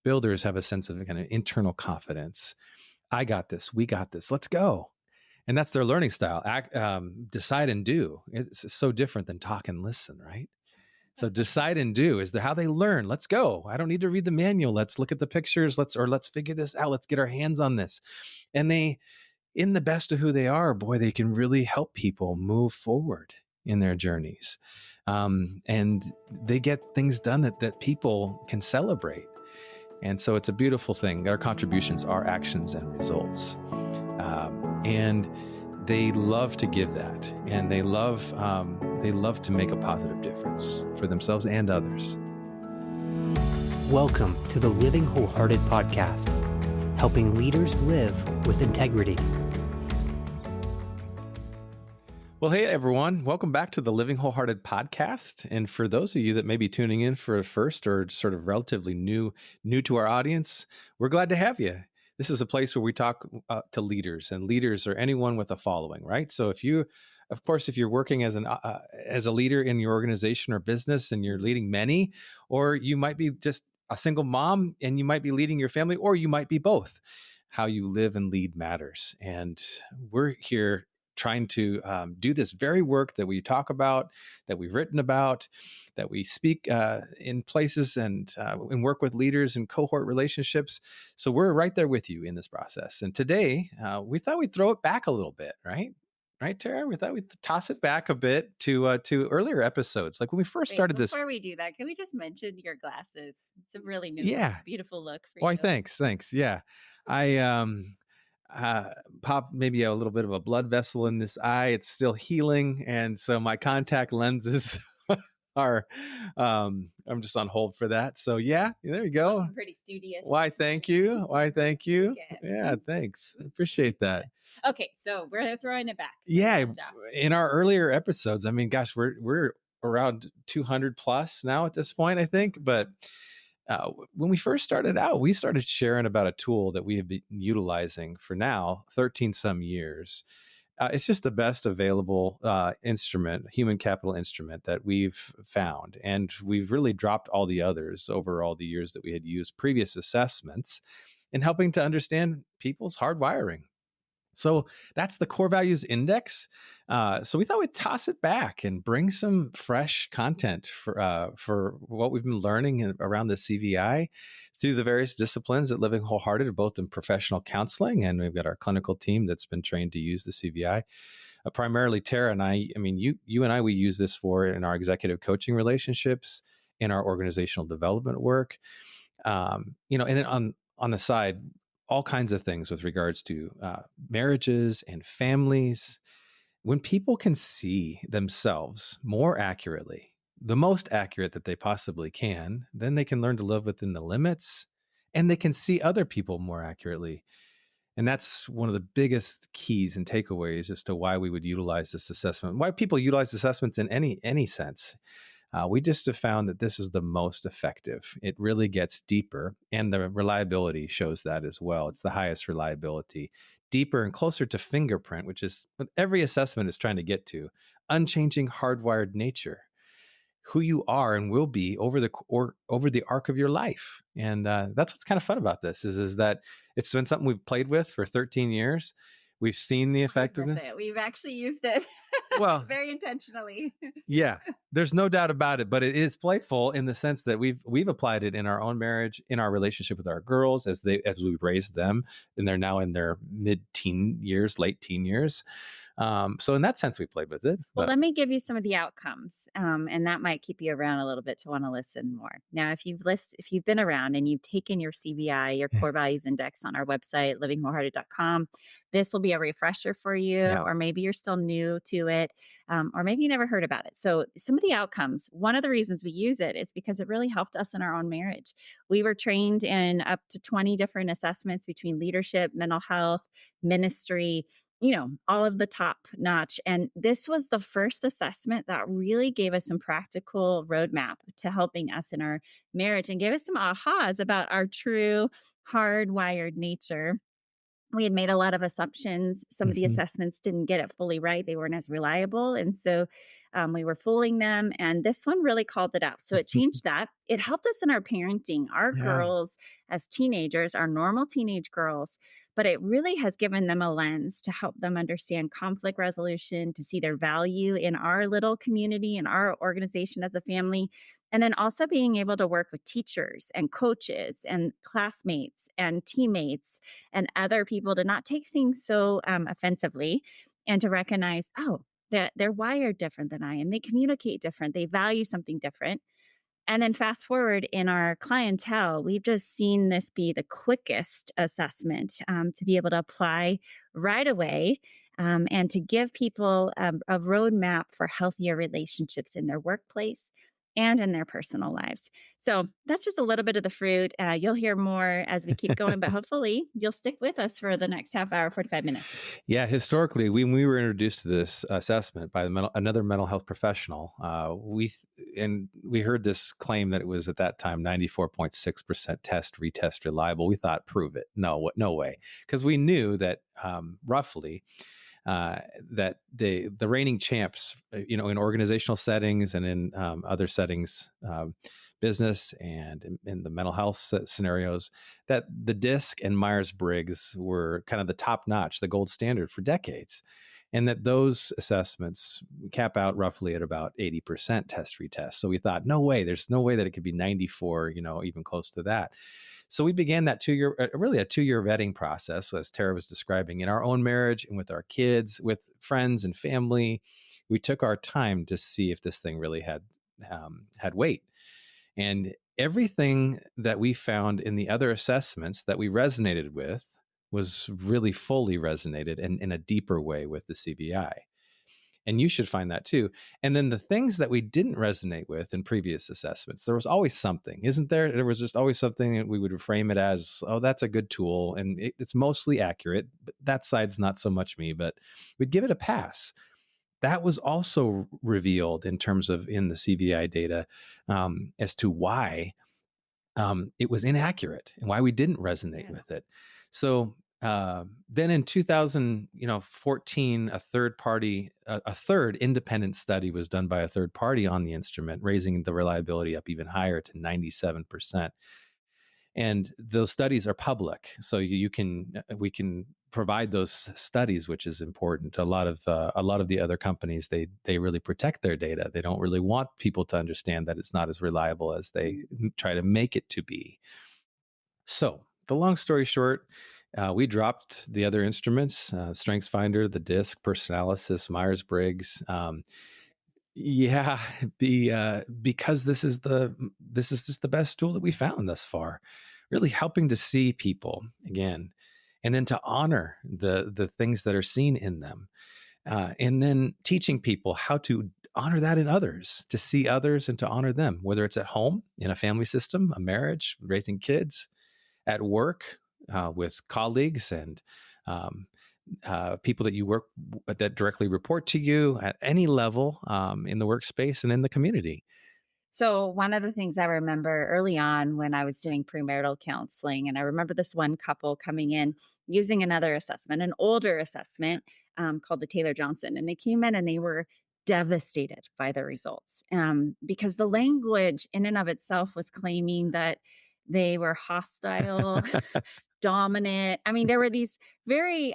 builders have a sense of kind of internal confidence. I got this. We got this. Let's go. And that's their learning style. Decide and do. It's so different than talk and listen, right? So decide and do is how they learn. Let's go. I don't need to read the manual. Let's look at the pictures. Let's figure this out. Let's get our hands on this. And they, in the best of who they are, boy, they can really help people move forward in their journeys. And they get things done that people can celebrate. And so it's a beautiful thing. Our contributions are actions and results. And they love to give that. And they love to make a positive difference for themselves and others. Welcome to the Living Wholehearted Podcast, helping leaders live with integrity. Well, hey, everyone. Welcome back to the Living Wholehearted Podcast. And for those of you that may be tuning in for a first or sort of relatively new to our audience, we're glad to have you. This is a place where we talk to leaders, and leaders are anyone with a following, right? So if you're working as a leader in your organization or business and you're leading many, or you might be just a single mom and you might be leading your family, or you might be both, how you live and lead matters. And we're here trying to do this very work that we talk about, that we've written about, that we speak in places and work with leaders and cohort relationships. So we're right there with you in this process. And today, we thought we'd throw it back a little bit, right? Right, Terra? We thought we'd toss it back a bit to earlier episodes. Like when we first started this. Before we do that, can we just mention your glasses? It's a really new, beautiful look for you. Why, thanks. Yeah. I popped maybe a little bit of a blood vessel in this eye. It's still healing. And so my contact lenses are, I'm just on hold for that. So yeah, there you go. I'm pretty studious. Why, thank you. Okay. Yeah, thanks. Appreciate that. Okay, so we're throwing it back. Yeah, in our earlier episodes, I mean, gosh, we're around 200 plus now at this point, I think. But when we first started out, we started sharing about a tool that we have been utilizing for now 13 some years. It's just the best available human capital instrument that we've found. And we've really dropped all the others over all the years that we had used previous assessments in helping to understand people's hardwiring. So that's the Core Values Index. So we thought we'd toss it back and bring some fresh content for what we've been learning around the CVI through the various disciplines at Living Wholehearted, both in professional counseling, and we've got our clinical team that's been trained to use the CVI. Primarily, Terra and I mean, you and I, we use this for in our executive coaching relationships, in our organizational development work, and then on the side, all kinds of things with regards to marriages and families. When people can see themselves more accurately, the most accurate that they possibly can, then they can learn to live within the limits, and they can see other people more accurately. And that's one of the biggest keys and takeaways as to why we would utilize this assessment, why people utilize assessments in any sense. We just have found that this is the most effective. It really gets deeper, and the reliability shows that as well. It's the highest reliability, deeper and closer to fingerprint, which is what every assessment is trying to get to. Unchanging, hardwired nature, who you are and will be over the arc of your life. And that's what's kind of fun about this is that it's been something we've played with for 13 years. We've seen the effectiveness. We've actually used it very intentionally. Yeah, there's no doubt about it, but it is playful in the sense that we've applied it in our own marriage, in our relationship with our girls as we've raised them, and they're now in their mid-teen years, late teen years. So in that sense, we played with it. Well, let me give you some of the outcomes, and that might keep you around a little bit to want to listen more. Now, if you've been around and you've taken your CVI, your Core Values Index on our website, livingwholehearted.com, this will be a refresher for you, or maybe you're still new to it, or maybe you never heard about it. So some of the outcomes, one of the reasons we use it is because it really helped us in our own marriage. We were trained in up to 20 different assessments between leadership, mental health, ministry, all of the top notch. And this was the first assessment that really gave us some practical roadmap to helping us in our marriage and gave us some ahas about our true hardwired nature. We had made a lot of assumptions. Some of the assessments didn't get it fully right. They weren't as reliable. And so We were fooling them. And this one really called it out. So it changed that. It helped us in our parenting. Our Yeah. girls as teenagers are normal teenage girls, but it really has given them a lens to help them understand conflict resolution, to see their value in our little community, in our organization as a family. And then also being able to work with teachers and coaches and classmates and teammates and other people to not take things so offensively and to recognize, oh, that they're wired different than I am. They communicate different. They value something different. And then fast forward in our clientele, we've just seen this be the quickest assessment to be able to apply right away and to give people a roadmap for healthier relationships in their workplace and in their personal lives. So that's just a little bit of the fruit. You'll hear more as we keep going, but hopefully you'll stick with us for the next half hour, 45 minutes. Yeah, historically, when we were introduced to this assessment by another mental health professional, we heard this claim that it was at that time 94.6% test retest reliable. We thought, prove it. No way, because we knew that roughly that the reigning champs, in organizational settings and in other settings, business and in the mental health scenarios, that the DISC and Myers-Briggs were kind of the top notch, the gold standard for decades. And that those assessments cap out roughly at about 80% test retest. So we thought, no way, there's no way that it could be 94, even close to that. So we began that 2-year, really a 2-year vetting process, as Terra was describing, in our own marriage and with our kids, with friends and family. We took our time to see if this thing really had weight. And everything that we found in the other assessments that we resonated with was really fully resonated and in a deeper way with the CVI. And you should find that too. And then the things that we didn't resonate with in previous assessments, there was always something, isn't there? There was just always something that we would frame it as, oh, that's a good tool. And it's mostly accurate, but that side's not so much me, but we'd give it a pass. That was also revealed in terms of in the CVI data as to why it was inaccurate and why we didn't resonate with it. So then in 2014, a third independent study was done by a third party on the instrument, raising the reliability up even higher to 97%. And those studies are public, so we can provide those studies, which is important. A lot of the other companies, they really protect their data. They don't really want people to understand that it's not as reliable as they try to make it to be. So the long story short, we dropped the other instruments, StrengthsFinder, the DISC, Personalysis, Myers-Briggs. Because this is just the best tool that we found thus far, really helping to see people again, and then to honor the things that are seen in them, and then teaching people how to honor that in others, to see others and to honor them, whether it's at home, in a family system, a marriage, raising kids, at work, with colleagues and people that you work that directly report to you at any level in the workspace and in the community. So one of the things I remember early on when I was doing premarital counseling, and I remember this one couple coming in using another assessment, an older assessment called the Taylor Johnson, and they came in and they were devastated by the results because the language in and of itself was claiming that they were hostile, dominant. I mean, there were these very,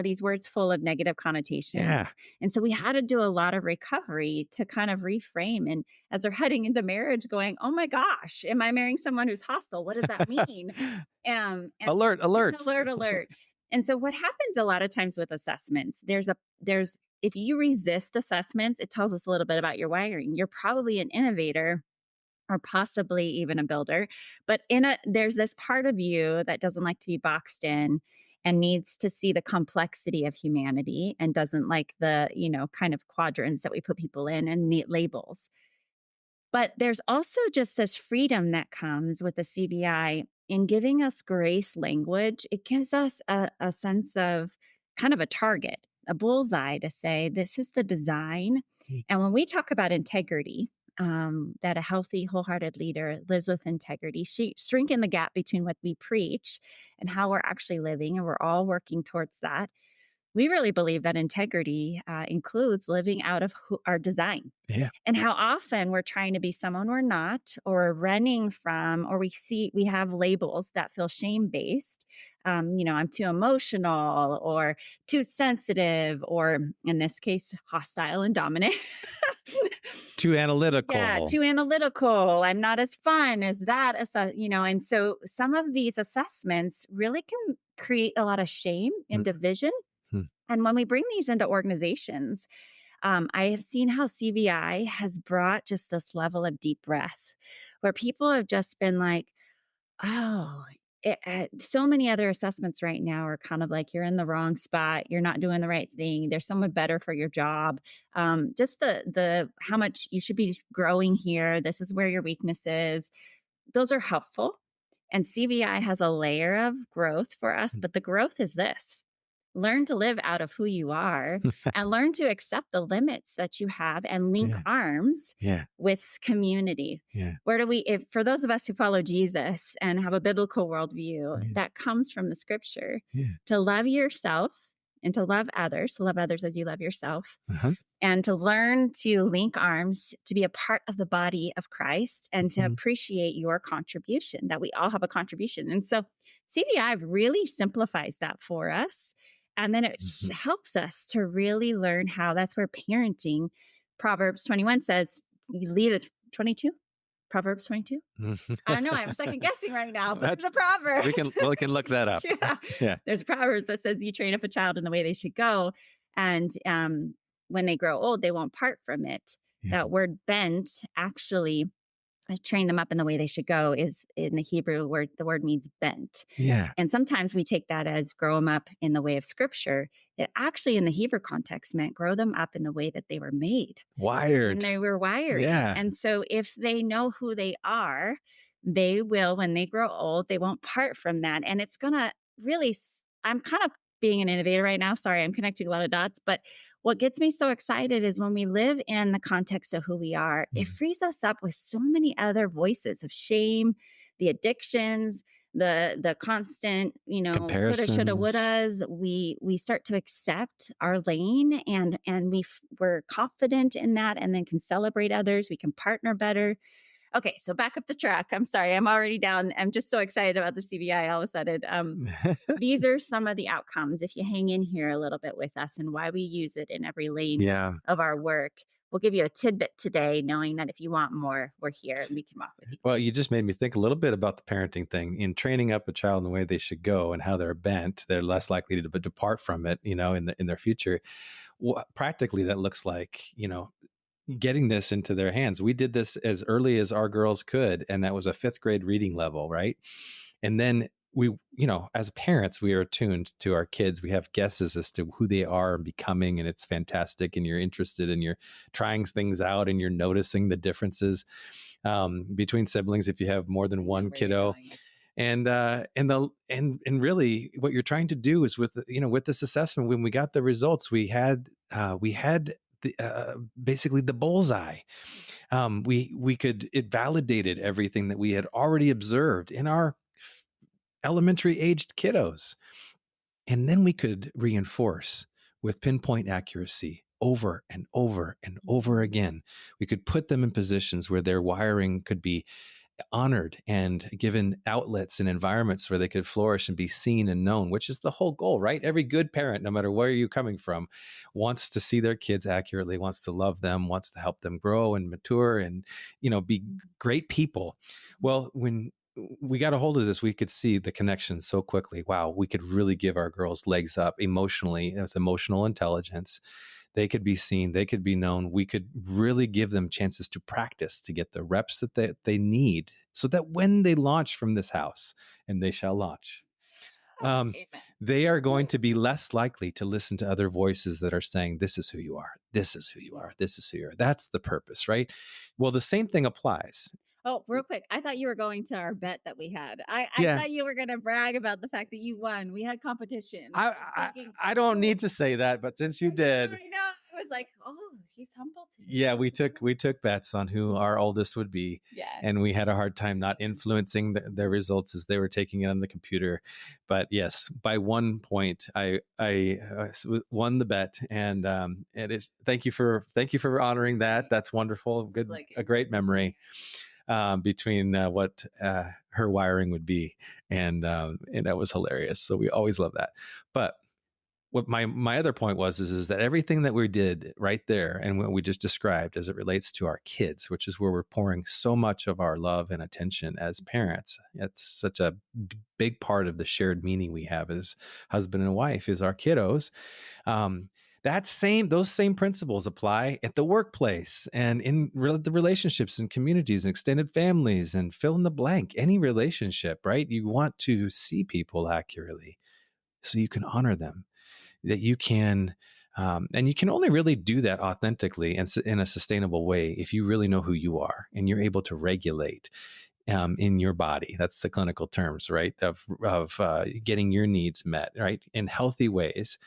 these words full of negative connotations. Yeah. And so we had to do a lot of recovery to kind of reframe. And as they're heading into marriage going, oh my gosh, am I marrying someone who's hostile? What does that mean? Alert. Alert. And so what happens a lot of times with assessments, if you resist assessments, it tells us a little bit about your wiring. You're probably an innovator or possibly even a builder, but there's this part of you that doesn't like to be boxed in and needs to see the complexity of humanity and doesn't like the, kind of quadrants that we put people in and neat labels. But there's also just this freedom that comes with the CVI in giving us grace language. It gives us a sense of kind of a target, a bullseye to say, this is the design. And when we talk about integrity, that a healthy, wholehearted leader lives with integrity, shrinking the gap between what we preach and how we're actually living. And we're all working towards that. we really believe that integrity includes living out of our design. Yeah. And how often we're trying to be someone we're not, or running from, or we have labels that feel shame based. I'm too emotional, or too sensitive, or in this case, hostile and dominant. Too analytical. Yeah, too analytical. I'm not as fun as that. And so some of these assessments really can create a lot of shame and division. Mm. And when we bring these into organizations, I have seen how CVI has brought just this level of deep breath where people have just been like, oh, so many other assessments right now are kind of like, you're in the wrong spot. You're not doing the right thing. There's someone better for your job. Just the how much you should be growing here. This is where your weakness is. Those are helpful. And CVI has a layer of growth for us, but the growth is this. Learn to live out of who you are and learn to accept the limits that you have and link arms with community. Yeah. For those of us who follow Jesus and have a biblical worldview that comes from the scripture, to love yourself and to love others as you love yourself, and to learn to link arms, to be a part of the body of Christ, and to appreciate your contribution, that we all have a contribution. And so CVI really simplifies that for us. And then it helps us to really learn how. That's where parenting, Proverbs 21 says, you lead it. 22? Proverbs 22? I don't know. I'm second guessing right now, but it's a proverb. We can look that up. Yeah. There's a proverb that says you train up a child in the way they should go. And when they grow old, they won't part from it. Yeah. That word bent actually, train them up in the way they should go, is in the Hebrew word, the word means bent. Yeah. And sometimes we take that as grow them up in the way of scripture. It actually in the Hebrew context meant grow them up in the way that they were made. Wired. And they were wired. Yeah. And so if they know who they are, they will, when they grow old, they won't part from that. And it's going to really, I'm kind of being an innovator right now. Sorry, I'm connecting a lot of dots. But what gets me so excited is when we live in the context of who we are, it frees us up with so many other voices of shame, the addictions, the constant, coulda, shoulda, wouldas. We start to accept our lane, and we're confident in that, and then can celebrate others. We can partner better. Okay, so back up the track. I'm sorry, I'm already down. I'm just so excited about the CVI all of a sudden. These are some of the outcomes if you hang in here a little bit with us and why we use it in every lane of our work. We'll give you a tidbit today, knowing that if you want more, we're here and we can walk with you. Well, you just made me think a little bit about the parenting thing. In training up a child in the way they should go and how they're bent, they're less likely to depart from it, in their future. Practically, that looks like, getting this into their hands. We did this as early as our girls could, and that was a 5th grade reading level, right? And then we, as parents, we are attuned to our kids. We have guesses as to who they are and becoming, and it's fantastic. And you're interested, and you're trying things out, and you're noticing the differences between siblings if you have more than one kiddo. And really, what you're trying to do is with this assessment. When we got the results, we had basically the bullseye. It validated everything that we had already observed in our elementary aged kiddos. And then we could reinforce with pinpoint accuracy over and over and over again. We could put them in positions where their wiring could be honored and given outlets and environments where they could flourish and be seen and known, which is the whole goal, right? Every good parent, no matter where you're coming from, wants to see their kids accurately, wants to love them, wants to help them grow and mature and, be great people. Well, when we got a hold of this, we could see the connection so quickly. Wow, we could really give our girls legs up emotionally with emotional intelligence. They could be seen, they could be known. We could really give them chances to practice, to get the reps that they need, so that when they launch from this house, and they shall launch, they are going to be less likely to listen to other voices that are saying, this is who you are, this is who you are, this is who you are. That's the purpose, right? Well, the same thing applies. Oh, real quick. I thought you were going to our bet that we had. I thought you were going to brag about the fact that you won. We had competition. I don't need to say that, but since you did. I know. I was like, oh, he's humble Yeah, we took bets on who our oldest would be, Yeah. and we had a hard time not influencing their results as they were taking it on the computer. But yes, by 1 point, I won the bet, and it is thank you for honoring that. That's wonderful. Good, Like a great memory between what her wiring would be, and that was hilarious. So we always love that. But what my other point is that everything that we did right there and what we just described as it relates to our kids, which is where we're pouring so much of our love and attention as parents, it's such a big part of the shared meaning we have as husband and wife, is our kiddos. um, those same principles apply at the workplace and in the relationships and communities and extended families, and fill in the blank, any relationship, right? You want to see people accurately so you can honor them, that you can, and you can only really do that authentically and in a sustainable way if you really know who you are and you're able to regulate in your body. That's the clinical terms, right? Of getting your needs met, right, in healthy ways.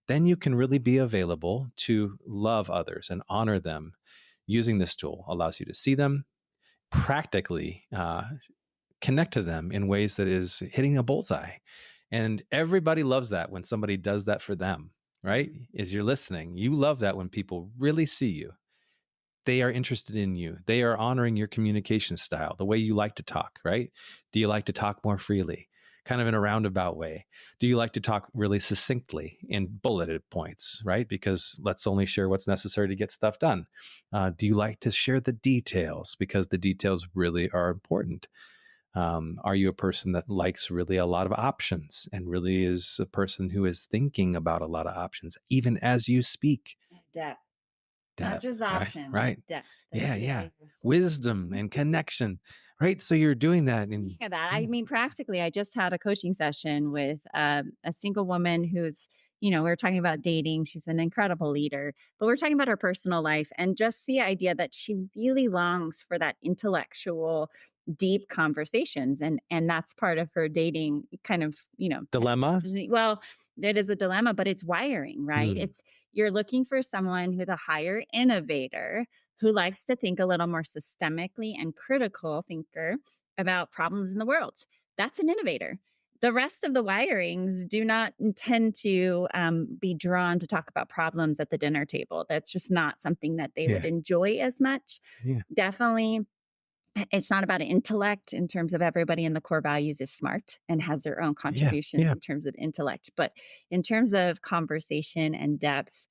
Then you can really be available to love others and honor them. Using this tool allows you to see them practically, connect to them in ways that is hitting a bullseye. And everybody loves that when somebody does that for them, right? As you're listening, you love that when people really see you. They are interested in you. They are honoring your communication style, the way you like to talk, right? Do you like to talk more freely, kind of in a roundabout way? Do you like to talk really succinctly in bulleted points, right? Because let's only share what's necessary to get stuff done. Do you like to share the details, because the details really are important? Are you a person that likes really a lot of options and really is a person who is thinking about a lot of options, even as you speak? Depth. Not just Right, option, right. but depth. Yeah. Wisdom and connection, right? So you're doing that. Speaking of that, I mean, practically, I just had a coaching session with a single woman who's, we were talking about dating. She's an incredible leader, but we're talking about her personal life and just the idea that she really longs for that intellectual, deep conversations. And that's part of her dating kind of, Dilemma. Well, it is a dilemma, but it's wiring, right? You're looking for someone who's a higher innovator, who likes to think a little more systemically and critical thinker about problems in the world. That's an innovator. The rest of the wirings do not intend to be drawn to talk about problems at the dinner table. That's just not something that they would enjoy as much. Yeah. Definitely, it's not about intellect in terms of everybody in the core values is smart and has their own contributions in terms of intellect. But in terms of conversation and depth,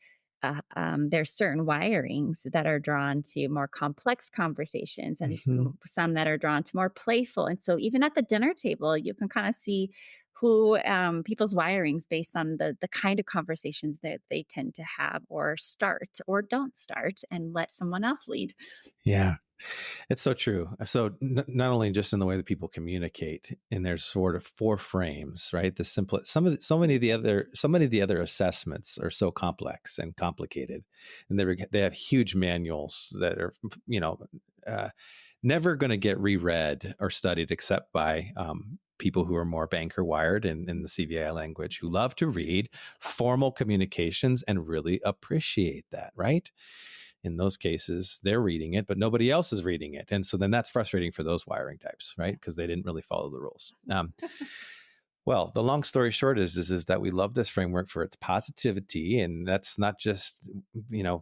there's certain wirings that are drawn to more complex conversations and some that are drawn to more playful. And so even at the dinner table, you can kind of see who people's wirings based on the kind of conversations that they tend to have or start or don't start and let someone else lead. Yeah. It's so true. So not only just in the way that people communicate, and there's sort of four frames, right? The simple, so many of the other assessments are so complex and complicated, and they have huge manuals that are, never going to get reread or studied except by people who are more banker wired in the CVI language, who love to read formal communications and really appreciate that, right? In those cases, they're reading it, but nobody else is reading it. And so then that's frustrating for those wiring types, right? Because they didn't really follow the rules. Well, the long story short is that we love this framework for its positivity. And that's not just,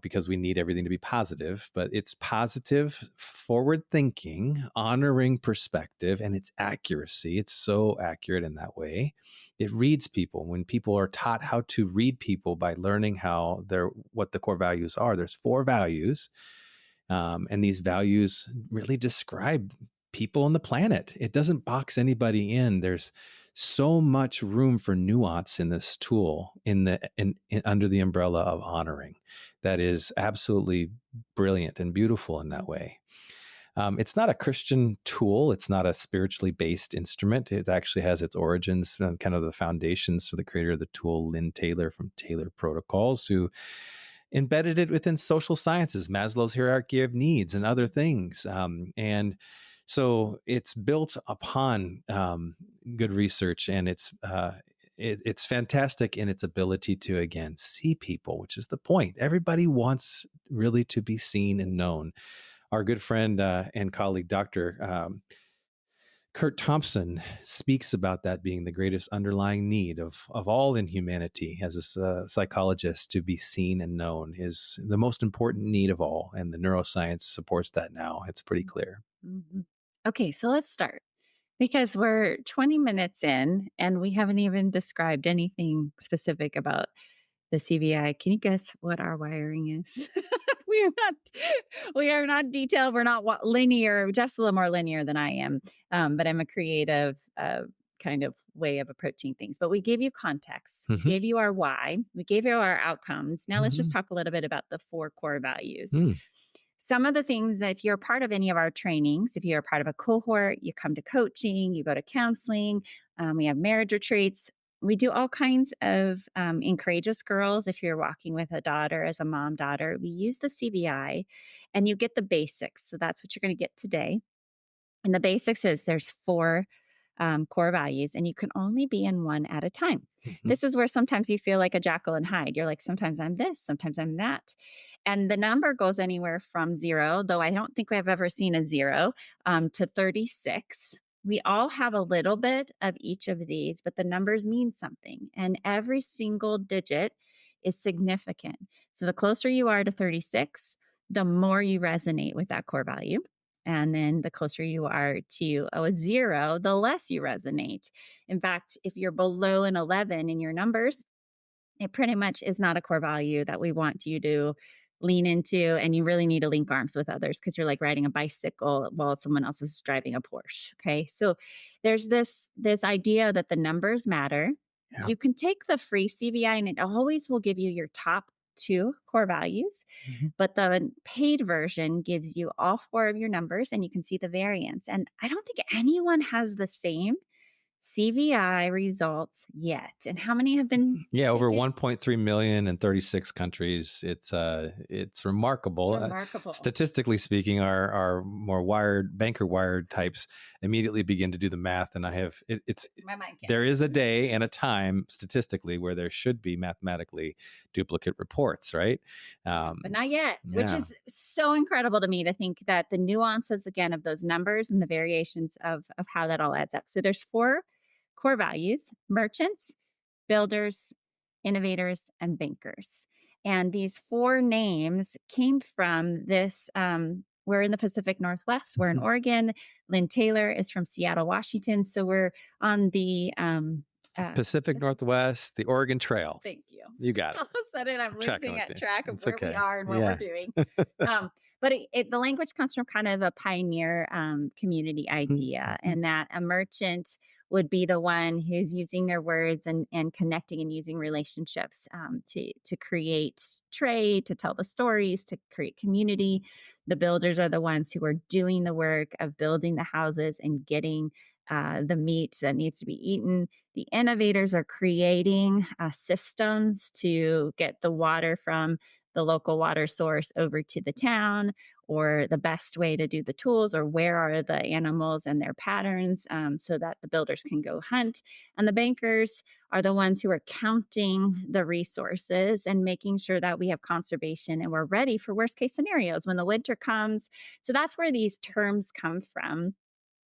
because we need everything to be positive, but it's positive, forward thinking, honoring perspective, and its accuracy. It's so accurate in that way. It reads people. When people are taught how to read people by learning what the core values are, there's 4 values. And these values really describe people on the planet. It doesn't box anybody in. There's so much room for nuance in this tool under the umbrella of honoring that is absolutely brilliant and beautiful in that way. It's not a Christian tool. It's not a spiritually based instrument. It actually has its origins and kind of the foundations for the creator of the tool, Lynn Taylor from Taylor Protocols, who embedded it within social sciences, Maslow's hierarchy of needs, and other things. And so it's built upon good research, and it's fantastic in its ability to, again, see people, which is the point. Everybody wants really to be seen and known. Our good friend and colleague, Dr. Kurt Thompson, speaks about that being the greatest underlying need of all in humanity as a psychologist. To be seen and known is the most important need of all. And the neuroscience supports that now. It's pretty clear. Mm-hmm. Okay, so let's start, because we're 20 minutes in and we haven't even described anything specific about the CVI. Can you guess what our wiring is? We are not detailed. We're not linear. Jeff's a little more linear than I am, but I'm a creative kind of way of approaching things. But we gave you context, we gave you our why, we gave you our outcomes. Now let's just talk a little bit about the 4 core values. Some of the things that if you're a part of any of our trainings, if you're a part of a cohort, you come to coaching, you go to counseling, we have marriage retreats. We do all kinds of in Courageous Girls. If you're walking with a daughter as a mom daughter, we use the CVI and you get the basics. So that's what you're going to get today. And the basics is there's 4 core values, and you can only be in one at a time. This is where sometimes you feel like a Jekyll and Hyde. You're like, sometimes I'm this, sometimes I'm that. And the number goes anywhere from 0, though I don't think I've ever seen a 0, to 36. We all have a little bit of each of these, but the numbers mean something. And every single digit is significant. So the closer you are to 36, the more you resonate with that core value. And then the closer you are to a 0, the less you resonate. In fact, if you're below an 11 in your numbers, it pretty much is not a core value that we want you to lean into. And you really need to link arms with others, because you're like riding a bicycle while someone else is driving a Porsche. Okay. So there's this idea that the numbers matter. Yeah. You can take the free CVI and it always will give you your top 2 core values, but the paid version gives you all 4 of your numbers and you can see the variance. And I don't think anyone has the same CVI results yet. And how many have been? Yeah, over 1.3 million in 36 countries. It's remarkable. It's remarkable. Statistically speaking, our more banker wired types immediately begin to do the math. And there is a day and a time statistically where there should be mathematically duplicate reports, right? But not yet, which is so incredible to me to think that the nuances again of those numbers and the variations of how that all adds up. So there's 4 core values: merchants, builders, innovators, and bankers. And these 4 names came from this. We're in the Pacific Northwest. We're in Oregon. Lynn Taylor is from Seattle, Washington. So we're on the Pacific Northwest, the Oregon Trail. Thank you. You got it. All of a sudden, I'm losing track of where we are and what we're doing. But the language comes from kind of a pioneer community idea, and that a merchant would be the one who's using their words and connecting and using relationships to create trade, to tell the stories, to create community. The builders are the ones who are doing the work of building the houses and getting the meat that needs to be eaten. The innovators are creating systems to get the water from the local water source over to the town, or the best way to do the tools, or where are the animals and their patterns, so that the builders can go hunt. And the bankers are the ones who are counting the resources and making sure that we have conservation and we're ready for worst case scenarios when the winter comes. So that's where these terms come from.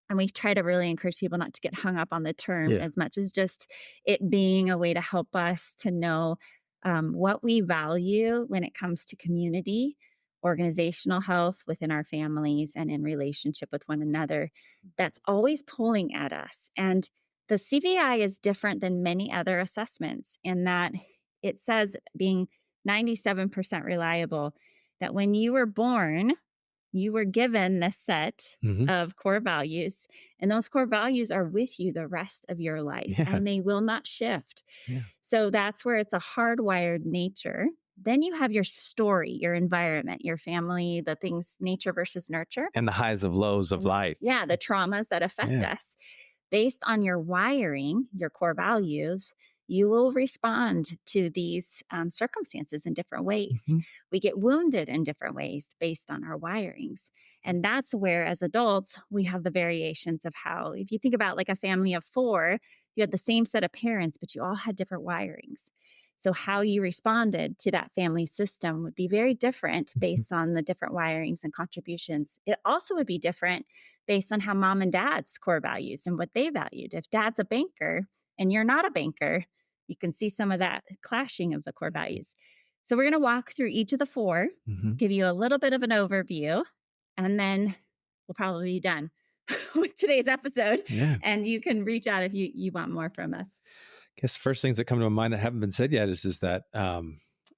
And we try to really encourage people not to get hung up on the term as much as just it being a way to help us to know what we value when it comes to community, organizational health within our families, and in relationship with one another. That's always pulling at us. And the CVI is different than many other assessments in that it says, being 97% reliable, that when you were born, you were given the set of core values, and those core values are with you the rest of your life, and they will not shift. So that's where it's a hardwired nature. Then you have your story, your environment, your family, the things, nature versus nurture. And the highs of lows of life. Yeah, the traumas that affect us. Based on your wiring, your core values, you will respond to these circumstances in different ways. We get wounded in different ways based on our wirings. And that's where, as adults, we have the variations of how, if you think about like a family of 4, You had the same set of parents, but you all had different wirings. So how you responded to that family system would be very different based on the different wirings and contributions. It also would be different based on how mom and dad's core values and what they valued. If dad's a banker and you're not a banker, you can see some of that clashing of the core values. So we're going to walk through each of the four, give you a little bit of an overview, and then we'll probably be done with today's episode. Yeah. And you can reach out if you want more from us. I guess the first things that come to my mind that haven't been said yet is that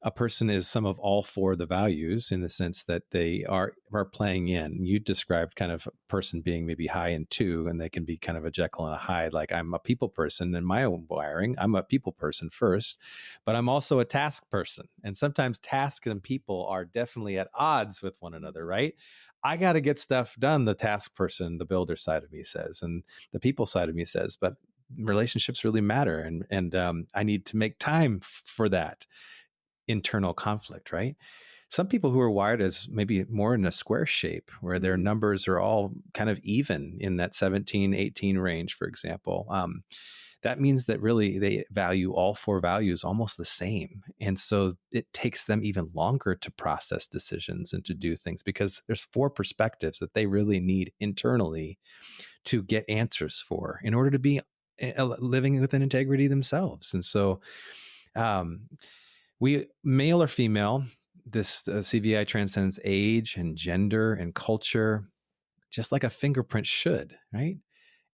a person is some of all four of the values, in the sense that they are playing in. You described kind of a person being maybe high in two, and they can be kind of a Jekyll and a Hyde. Like, I'm a people person in my own wiring. I'm a people person first, but I'm also a task person. And sometimes task and people are definitely at odds with one another, right? I got to get stuff done, the task person, the builder side of me says, and the people side of me says, but relationships really matter. And I need to make time for that internal conflict, right? Some people who are wired as maybe more in a square shape, where their numbers are all kind of even in that 17, 18 range, for example. That means that really they value all four values almost the same. And so it takes them even longer to process decisions and to do things, because there's four perspectives that they really need internally to get answers for in order to be living with an integrity themselves. And so we, male or female, this CVI transcends age and gender and culture, just like a fingerprint should, right?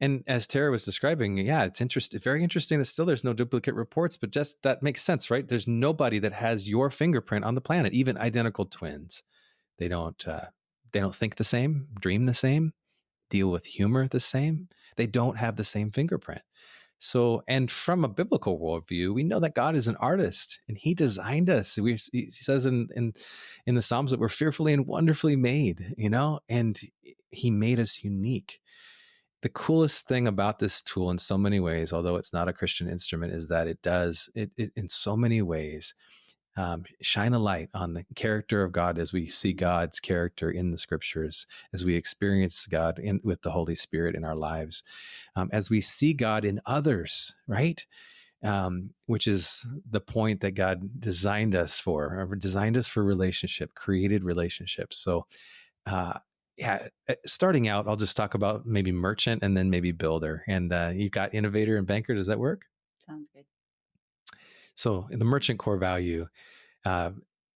And as Terra was describing, yeah, it's very interesting that still there's no duplicate reports, but just that makes sense, right? There's nobody that has your fingerprint on the planet, even identical twins. They don't think the same, dream the same, deal with humor the same. They don't have the same fingerprint. So, and from a biblical worldview, we know that God is an artist and he designed us. He says in the Psalms that we're fearfully and wonderfully made, and he made us unique. The coolest thing about this tool in so many ways, although it's not a Christian instrument, is that it does it in so many ways shine a light on the character of God, as we see God's character in the scriptures, as we experience God with the Holy Spirit in our lives, as we see God in others, right? Which is the point that God designed us for relationship, created relationships. So, starting out, I'll just talk about maybe merchant and then maybe builder. And you've got innovator and banker. Does that work? Sounds good. So the merchant core value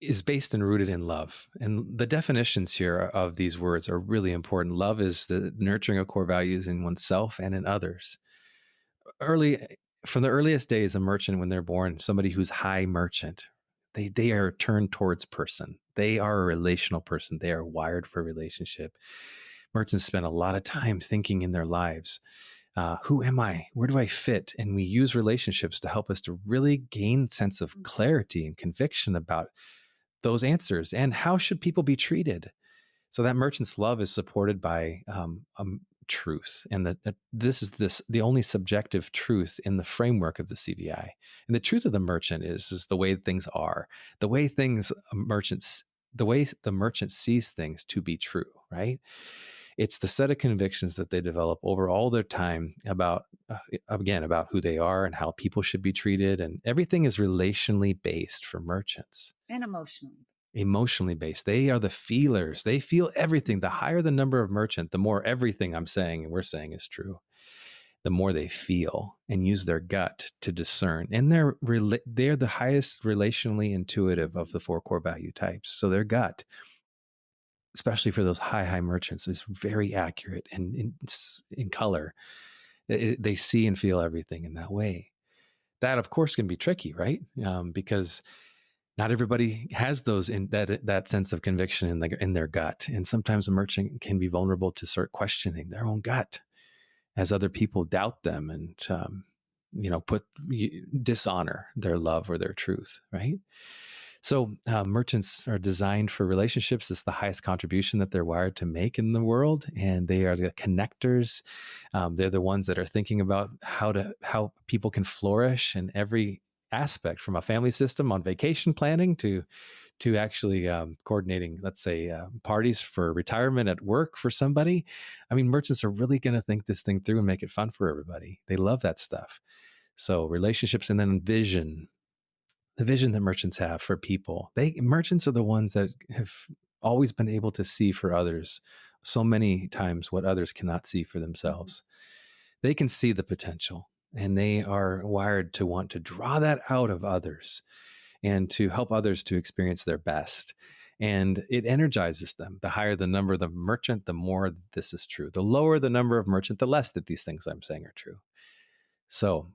is based and rooted in love. And the definitions here of these words are really important. Love is the nurturing of core values in oneself and in others. From the earliest days, a merchant, when they're born, somebody who's high merchant, they are turned towards person. They are a relational person. They are wired for relationship. Merchants spend a lot of time thinking in their lives, who am I? Where do I fit? And we use relationships to help us to really gain sense of clarity and conviction about those answers. And how should people be treated? So that merchant's love is supported by truth. And this is the only subjective truth in the framework of the CVI. And the truth of the merchant is the way things are, the way the merchant sees things to be true, right? It's the set of convictions that they develop over all their time about who they are and how people should be treated. And everything is relationally based for merchants. And Emotionally based. They are the feelers. They feel everything. The higher the number of merchant, the more everything I'm saying and we're saying is true. The more they feel and use their gut to discern. And they're the highest relationally intuitive of the four core value types. So their gut, especially for those high merchants, is very accurate and in color. They see and feel everything in that way. That, of course, can be tricky, right? Because not everybody has those in that sense of conviction in their gut. And sometimes a merchant can be vulnerable to start questioning their own gut as other people doubt them and, dishonor their love or their truth, right? So merchants are designed for relationships. It's the highest contribution that they're wired to make in the world. And they are the connectors. They're the ones that are thinking about how people can flourish in every aspect, from a family system on vacation planning to to actually coordinating, let's say, parties for retirement at work for somebody. I mean, merchants are really going to think this thing through and make it fun for everybody. They love that stuff. So relationships, and then vision, the vision that merchants have for people. Merchants are the ones that have always been able to see for others so many times what others cannot see for themselves. They can see the potential, and they are wired to want to draw that out of others and to help others to experience their best. And it energizes them. The higher the number of the merchant, the more this is true. The lower the number of merchant, the less that these things I'm saying are true. So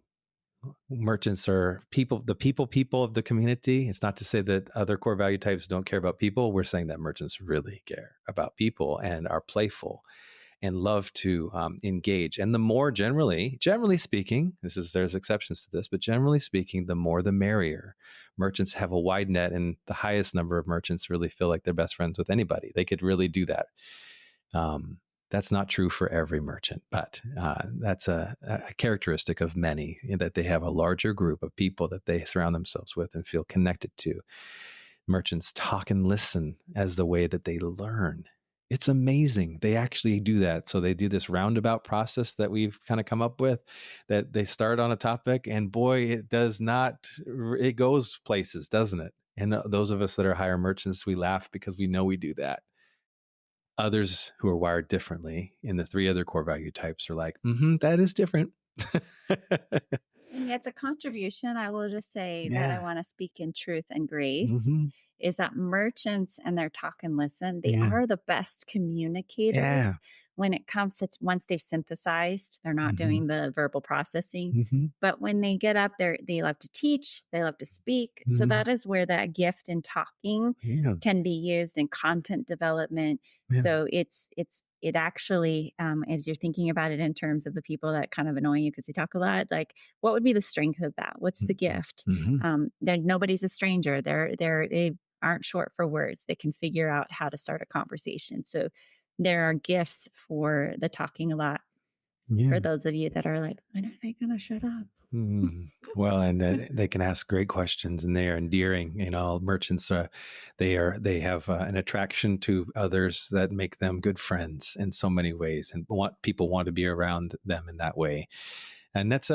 merchants are the people of the community. It's not to say that other core value types don't care about people. We're saying that merchants really care about people and are playful and love to engage. And the more generally speaking, there's exceptions to this, but generally speaking, the more the merrier. Merchants have a wide net, and the highest number of merchants really feel like they're best friends with anybody. They could really do that. That's not true for every merchant, but that's a characteristic of many, that they have a larger group of people that they surround themselves with and feel connected to. Merchants talk and listen as the way that they learn. It's amazing. They actually do that. So they do this roundabout process that we've kind of come up with, that they start on a topic, and boy, it goes places, doesn't it? And those of us that are higher merchants, we laugh because we know we do that. Others who are wired differently in the three other core value types are like, that is different. And yet the contribution, I will just say that I want to speak in truth and grace, is that merchants and their talk and listen, they are the best communicators when it comes to once they've synthesized, they're not doing the verbal processing. But when they get up there, they love to teach, they love to speak. So that is where that gift in talking can be used in content development. So it actually, as you're thinking about it in terms of the people that kind of annoy you because they talk a lot, like, what would be the strength of that? What's the gift? Nobody's a stranger. They aren't short for words. They can figure out how to start a conversation. So there are gifts for the talking a lot. For those of you that are like, when are they going to shut up? Well, and they can ask great questions, and they are endearing. Merchants, they have an attraction to others that make them good friends in so many ways, and people want to be around them in that way. And that's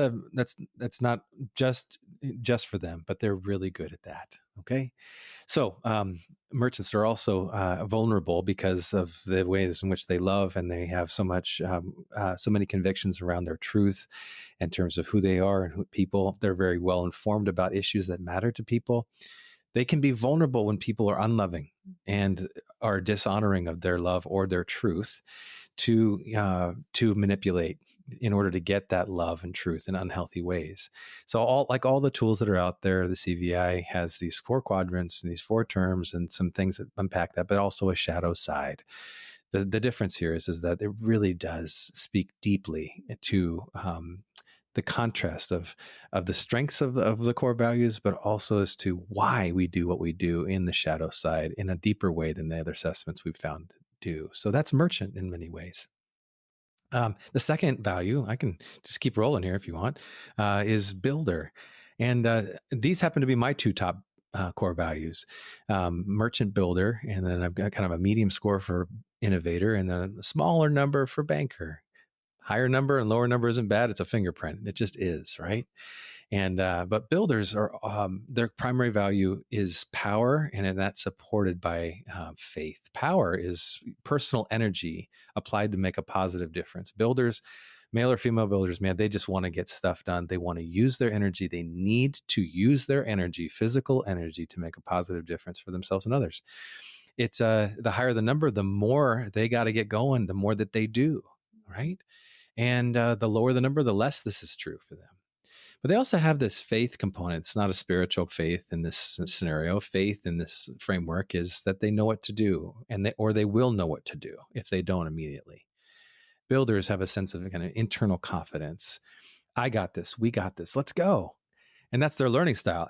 not just for them, but they're really good at that. Okay. So merchants are also vulnerable because of the ways in which they love, and they have so many convictions around their truth in terms of who they are and who people. They're very well informed about issues that matter to people. They can be vulnerable when people are unloving and are dishonoring of their love or their truth to manipulate in order to get that love and truth in unhealthy ways. So all the tools that are out there, the CVI has these 4 quadrants and these 4 terms and some things that unpack that, but also a shadow side. The difference here is that it really does speak deeply to the contrast of the strengths of the core values, but also as to why we do what we do in the shadow side in a deeper way than the other assessments we've found do. So that's merchant in many ways. The second value, I can just keep rolling here if you want, is builder. And these happen to be my 2 top core values, merchant builder. And then I've got kind of a medium score for innovator, and then a smaller number for banker. Higher number and lower number isn't bad. It's a fingerprint. It just is, right? And but builders are their primary value is power, and that's supported by faith. Power is personal energy applied to make a positive difference. Builders, male or female builders, man, they just want to get stuff done. They want to use their energy. They need to use their energy, physical energy, to make a positive difference for themselves and others. It's the higher the number, the more they got to get going, the more that they do, right? And the lower the number, the less this is true for them. But they also have this faith component. It's not a spiritual faith in this scenario. Faith in this framework is that they know what to do, or they will know what to do if they don't immediately. Builders have a sense of kind of internal confidence. I got this. We got this. Let's go. And that's their learning style.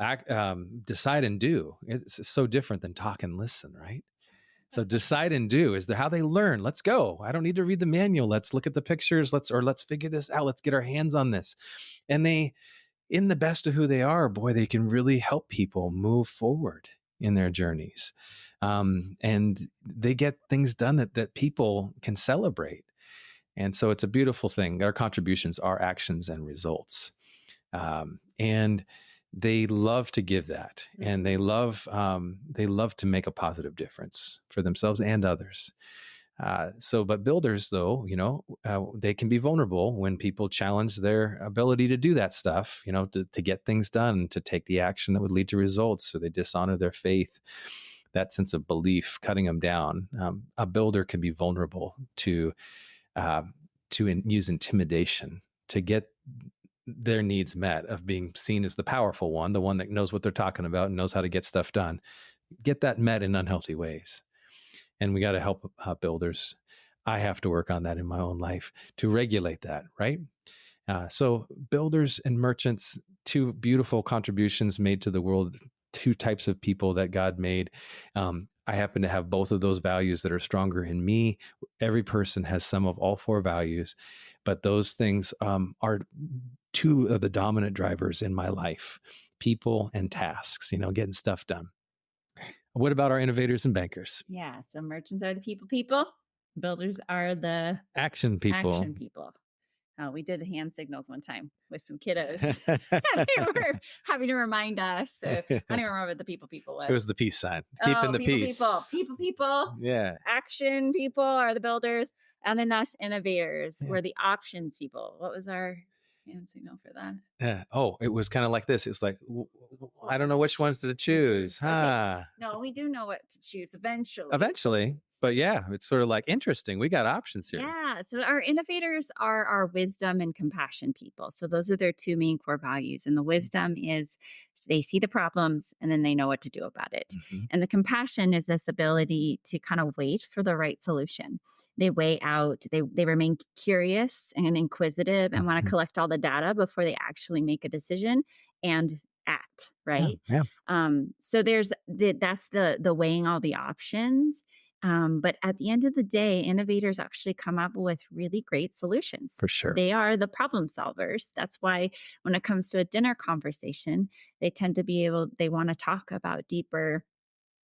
Decide and do. It's so different than talk and listen, right? So decide and do is how they learn. Let's go. I don't need to read the manual. Let's look at the pictures. Let's figure this out. Let's get our hands on this. And they, in the best of who they are, boy, they can really help people move forward in their journeys. And they get things done that people can celebrate. And so it's a beautiful thing. Our contributions are actions and results. And they love to give that, and they love to make a positive difference for themselves and others. But builders, though, they can be vulnerable when people challenge their ability to do that stuff, to get things done, to take the action that would lead to results, or they dishonor their faith. That sense of belief cutting them down. A builder can be vulnerable to use intimidation to get their needs met, of being seen as the powerful one, the one that knows what they're talking about and knows how to get stuff done, get that met in unhealthy ways. And we got to help builders. I have to work on that in my own life to regulate that, right? So builders and merchants, two beautiful contributions made to the world, two types of people that God made. I happen to have both of those values that are stronger in me. Every person has some of all four values, but those things are two of the dominant drivers in my life: people and tasks, getting stuff done. What about our innovators and bankers? Yeah. So merchants are the people. Builders are the action people. We did hand signals one time with some kiddos. They were having to remind us. So I don't even remember what the people was. It was the peace sign. Keeping the peace. People. Yeah. Action people are the builders. And then us innovators were the options people. What was our hand signal for that? It was kind of like this. It's like, I don't know which ones to choose. Okay. No, we do know what to choose eventually. But yeah, it's sort of like interesting. We got options here. Yeah. So our innovators are our wisdom and compassion people. So those are their two main core values. And the wisdom is they see the problems and then they know what to do about it. Mm-hmm. And the compassion is this ability to kind of wait for the right solution. They weigh out, they remain curious and inquisitive and want to collect all the data before they actually make a decision and act, right? Yeah. So that's the weighing all the options. But at the end of the day, innovators actually come up with really great solutions. For sure. They are the problem solvers. That's why when it comes to a dinner conversation, they tend to they want to talk about deeper,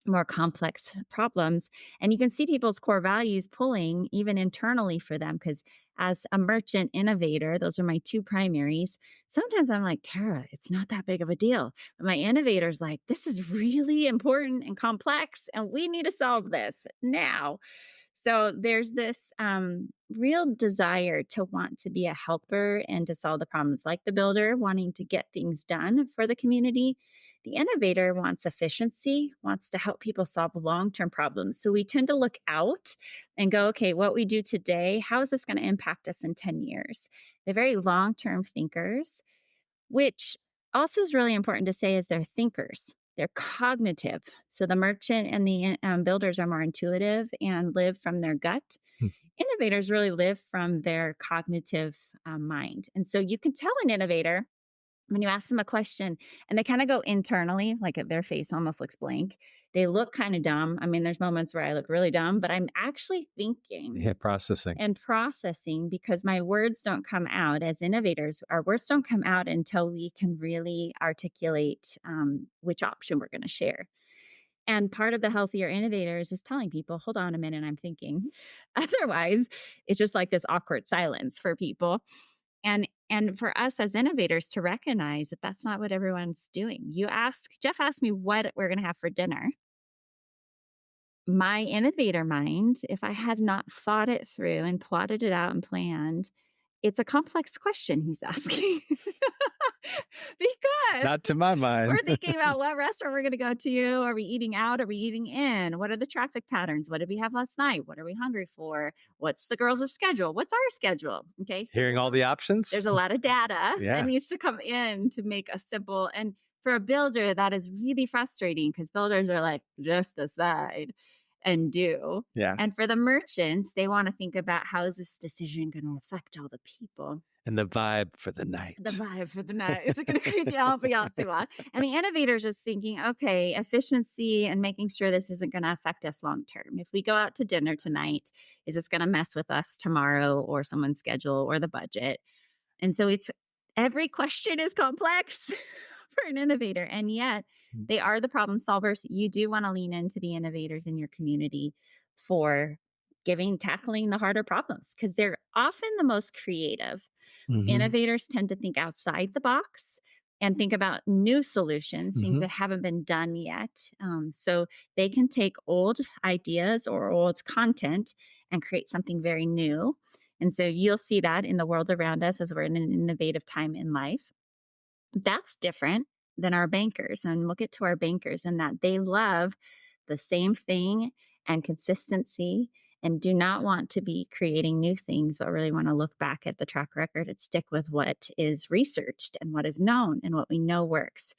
more complex problems. And you can see people's core values pulling even internally for them, because as a merchant innovator, those are my two primaries. Sometimes I'm like, Terra, it's not that big of a deal. But my innovator's like, this is really important and complex, and we need to solve this now. So there's this real desire to want to be a helper and to solve the problems, like the builder wanting to get things done for the community. The innovator wants efficiency, wants to help people solve long-term problems. So we tend to look out and go, okay, what we do today, how is this going to impact us in 10 years? They're very long-term thinkers, which also is really important to say is they're thinkers. They're cognitive. So the merchant and the builders are more intuitive and live from their gut. Innovators really live from their cognitive mind. And so you can tell an innovator when you ask them a question and they kind of go internally, like their face almost looks blank. They look kind of dumb. I mean, there's moments where I look really dumb, but I'm actually thinking. Yeah, processing because my words don't come out. As innovators, our words don't come out until we can really articulate which option we're going to share. And part of the healthier innovators is telling people, hold on a minute, I'm thinking. Otherwise, it's just like this awkward silence for people. And for us as innovators to recognize that that's not what everyone's doing. Jeff asked me what we're going to have for dinner. My innovator mind, if I had not thought it through and plotted it out and planned, it's a complex question he's asking. Because not to my mind. We're thinking about what restaurant we're going to go to. Are we eating out? Are we eating in? What are the traffic patterns? What did we have last night? What are we hungry for? What's the girls' schedule? What's our schedule? Okay. So hearing all the options. There's a lot of data that needs to come in to make a simple. And for a builder, that is really frustrating because builders are like, just decide and do. Yeah. And for the merchants, they want to think about how is this decision going to affect all the people? And the vibe for the night. Is it going to create the ambiance we want? And the innovators is thinking, okay, efficiency and making sure this isn't going to affect us long term. If we go out to dinner tonight, is this going to mess with us tomorrow or someone's schedule or the budget? And so every question is complex, for an innovator. And yet they are the problem solvers. You do want to lean into the innovators in your community for tackling the harder problems because they're often the most creative. Innovators tend to think outside the box and think about new solutions, things that haven't been done yet. So they can take old ideas or old content and create something very new. And so you'll see that in the world around us as we're in an innovative time in life. That's different than our bankers. And we'll get to our bankers and that they love the same thing and consistency and do not want to be creating new things, but really want to look back at the track record and stick with what is researched and what is known and what we know works.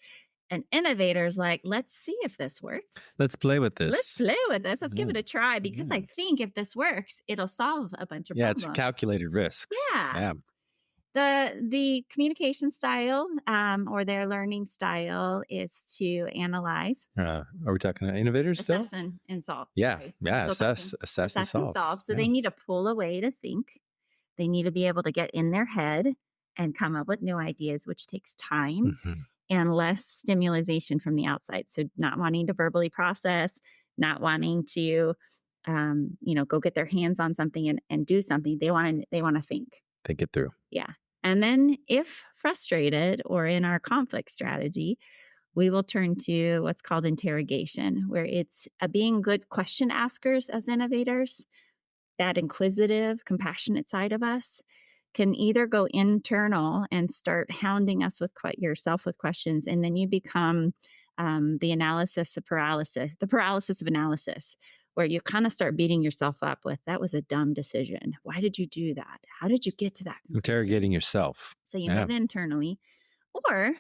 And innovators like, let's see if this works. Let's play with this. Let's give it a try because I think if this works, it'll solve a bunch of problems. It's calculated risks. Yeah. The communication style or their learning style is to analyze. Are we talking innovators still? Assess and solve. Yeah. Sorry. Yeah. Assess and solve. So they need to pull away to think. They need to be able to get in their head and come up with new ideas, which takes time and less stimulation from the outside. So not wanting to verbally process, not wanting to, go get their hands on something and do something. They want to think. Think it through. Yeah. And then if frustrated or in our conflict strategy, we will turn to what's called interrogation, where it's being good question askers as innovators. That inquisitive, compassionate side of us can either go internal and start hounding us with yourself with questions, and then you become the paralysis of analysis, where you kind of start beating yourself up with, that was a dumb decision. Why did you do that? How did you get to that? Interrogating yourself. So you move internally, or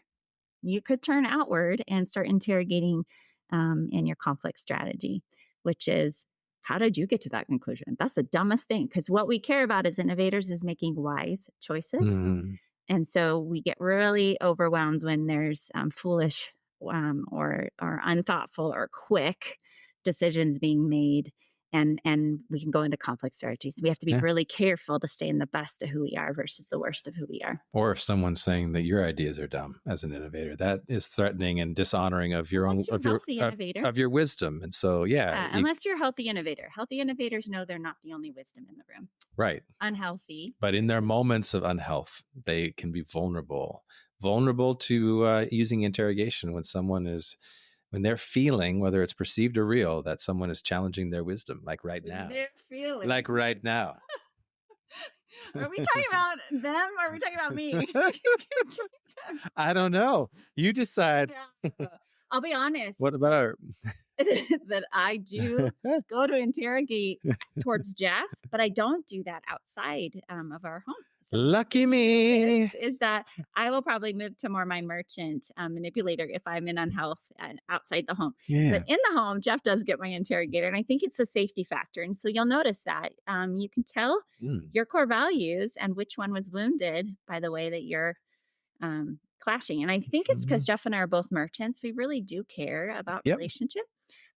you could turn outward and start interrogating in your conflict strategy, which is, how did you get to that conclusion? That's the dumbest thing, because what we care about as innovators is making wise choices. And so we get really overwhelmed when there's foolish or unthoughtful or quick decisions being made, and we can go into conflict strategies. We have to be really careful to stay in the best of who we are versus the worst of who we are. Or if someone's saying that your ideas are dumb as an innovator, that is threatening and dishonoring of your own of your wisdom. And so unless you're a healthy innovator. Healthy innovators know they're not the only wisdom in the room. Right. Unhealthy. But in their moments of unhealth, they can be vulnerable to using interrogation when they're feeling, whether it's perceived or real, that someone is challenging their wisdom, like right now. They're feeling. Like right now. Are we talking about them or are we talking about me? I don't know. You decide. I'll be honest. What about our... that I do go to interrogate towards Jeff, but I don't do that outside of our home. So lucky me. Is that I will probably move to more my merchant manipulator if I'm in unhealth outside the home. Yeah. But in the home, Jeff does get my interrogator, and I think it's a safety factor. And so you'll notice that you can tell your core values and which one was wounded by the way that you're clashing. And I think it's because Jeff and I are both merchants. We really do care about relationship,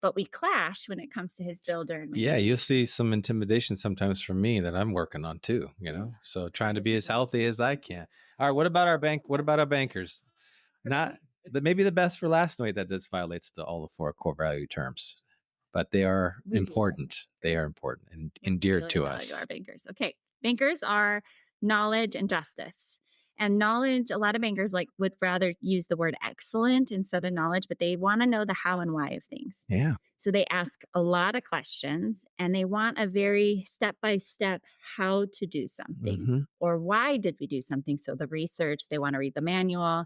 but we clash when it comes to his builder. And you'll see some intimidation sometimes from me that I'm working on too, so trying to be as healthy as I can. All right. What about our bankers? Not maybe the best for last night. That just violates all the 4 core value terms, but they are important. They are important and endeared to us. Our bankers. Okay. Bankers are knowledge and justice. And knowledge, a lot of bankers would rather use the word excellent instead of knowledge, but they want to know the how and why of things. Yeah. So they ask a lot of questions and they want a very step-by-step how to do something or why did we do something. So the research, they want to read the manual.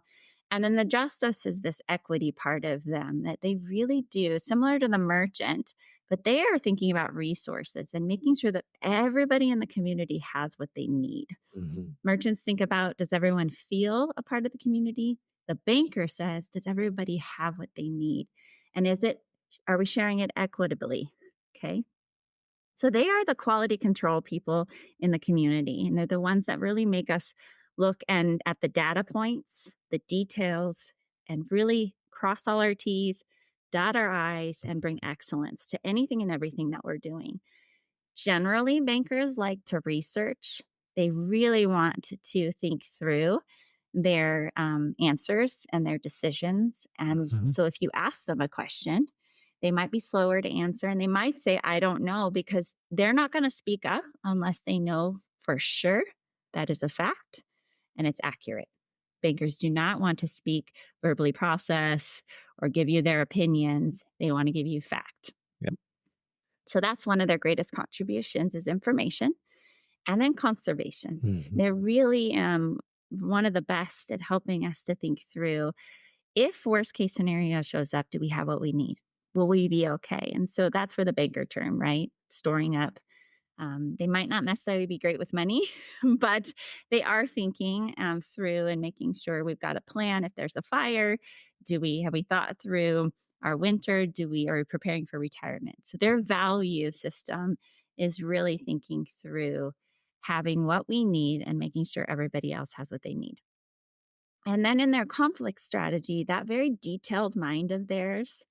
And then the justice is this equity part of them that they really do, similar to the merchant, but they are thinking about resources and making sure that everybody in the community has what they need. Merchants think about, does everyone feel a part of the community? The banker says, does everybody have what they need? And are we sharing it equitably? Okay. So they are the quality control people in the community. And they're the ones that really make us look at the data points, the details, and really cross all our T's, dot our I's, and bring excellence to anything and everything that we're doing. Generally, bankers like to research. They really want to think through their answers and their decisions. And so if you ask them a question, they might be slower to answer and they might say, I don't know, because they're not going to speak up unless they know for sure that is a fact and it's accurate. Bankers do not want to speak, verbally process, or give you their opinions. They want to give you fact. Yep. So that's one of their greatest contributions is information. And then conservation. They're really one of the best at helping us to think through, if worst case scenario shows up, do we have what we need? Will we be okay? And so that's where the banker term, right? Storing up. They might not necessarily be great with money, but they are thinking through and making sure we've got a plan. If there's a fire, have we thought through our winter? Are we preparing for retirement? So their value system is really thinking through having what we need and making sure everybody else has what they need. And then in their conflict strategy, that very detailed mind of theirs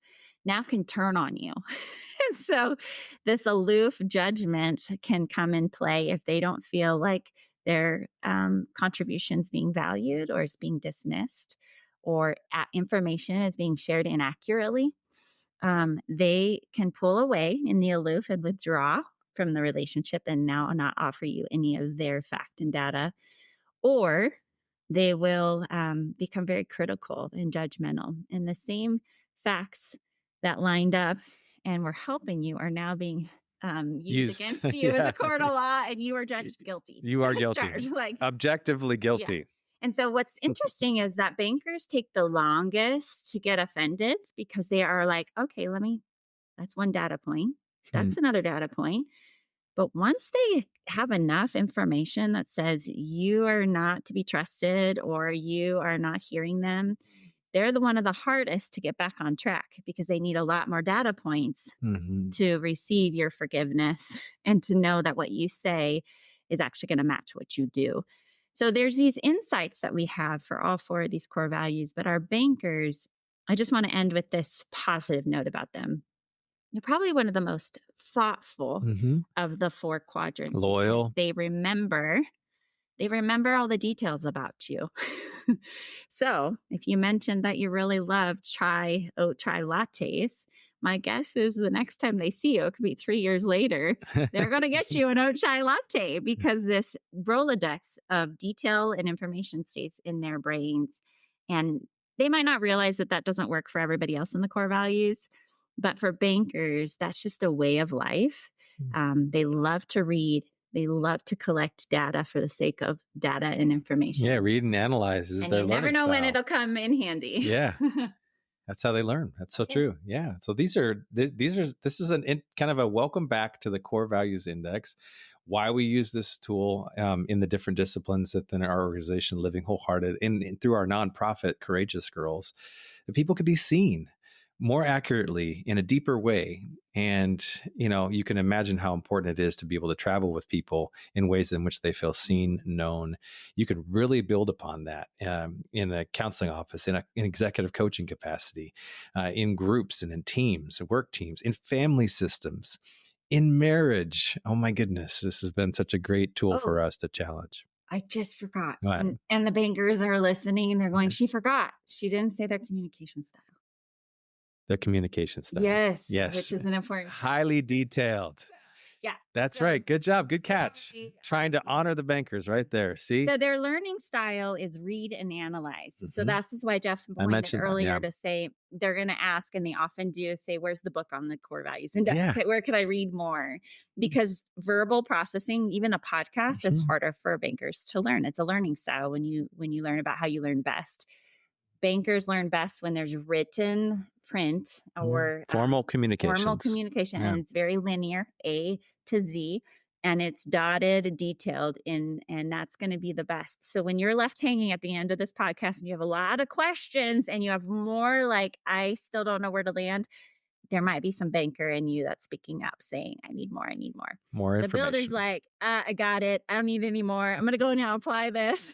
now can turn on you. So this aloof judgment can come in play if they don't feel like their contributions being valued or is being dismissed or information is being shared inaccurately. They can pull away in the aloof and withdraw from the relationship and now not offer you any of their fact and data, or they will become very critical and judgmental. And the same facts that lined up and were helping you are now being used against you in the court of law, and you are judged guilty. You are guilty. Charged, Objectively guilty. Yeah. And so what's interesting is that bankers take the longest to get offended because they are like, okay, that's one data point. That's another data point. But once they have enough information that says you are not to be trusted or you are not hearing them, they're one of the hardest to get back on track because they need a lot more data points to receive your forgiveness and to know that what you say is actually going to match what you do. So there's these insights that we have for all four of these core values, but our bankers, I just want to end with this positive note about them. They're probably one of the most thoughtful of the four quadrants. Loyal. They remember all the details about you. So if you mentioned that you really love oat chai lattes, my guess is the next time they see you, it could be 3 years later, they're going to get you an oat chai latte because this Rolodex of detail and information stays in their brains. And they might not realize that doesn't work for everybody else in the core values. But for bankers, that's just a way of life. They love to read. They love to collect data for the sake of data and information. Yeah, read and analyze is their learning style. You never know when it'll come in handy. Yeah, that's how they learn. That's so true. Yeah. So this is kind of a welcome back to the Core Values Index. Why we use this tool in the different disciplines within our organization, Living Wholehearted, and through our nonprofit, Courageous Girls, that people could be seen more accurately in a deeper way. And, you can imagine how important it is to be able to travel with people in ways in which they feel seen, known. You could really build upon that in a counseling office, in an executive coaching capacity, in groups and in teams, work teams, in family systems, in marriage. Oh my goodness, this has been such a great tool for us to challenge. I just forgot. And the bankers are listening and they're going, she forgot. She didn't say their communication style. Their communication style. Yes. Which is an important. Highly detailed. Yeah. That's right. Good job. Good catch. Trying to honor the bankers right there. See? So their learning style is read and analyze. So that's why Jeff mentioned earlier to say they're going to ask, and they often do say, where's the book on the core values? And where could I read more? Because verbal processing, even a podcast, is harder for bankers to learn. It's a learning style when you learn about how you learn best. Bankers learn best when there's written print or formal communication. And it's very linear, A to Z, and it's dotted, detailed, and that's going to be the best. So when you're left hanging at the end of this podcast and you have a lot of questions and you have more like, I still don't know where to land, there might be some banker in you that's speaking up saying, I need more. More information. The builder's like, I got it. I don't need any more. I'm going to go now apply this.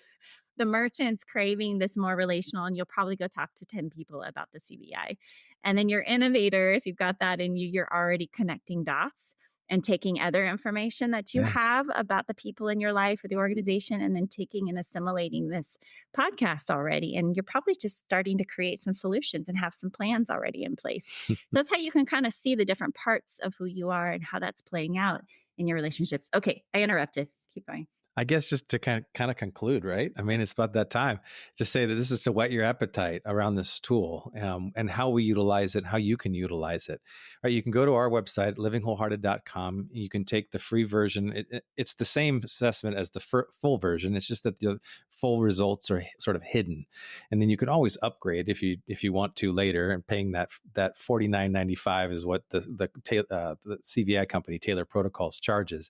The merchant's craving this more relational, and you'll probably go talk to 10 people about the CVI. And then your innovator, if you've got that in you, you're already connecting dots and taking other information that you Yeah. have about the people in your life or the organization, and then taking and assimilating this podcast already. And you're probably just starting to create some solutions and have some plans already in place. That's how you can kind of see the different parts of who you are and how that's playing out in your relationships. Okay, I interrupted. Keep going. I guess just to kind of conclude, right? I mean, it's about that time to say that this is to whet your appetite around this tool, and how we utilize it, how you can utilize it. Right? You can go to our website, livingwholehearted.com. You can take the free version. It's the same assessment as the full version. It's just that the full results are sort of hidden, and then you can always upgrade if you want to later. And paying that $49.95 is what the CVI company Taylor Protocols charges.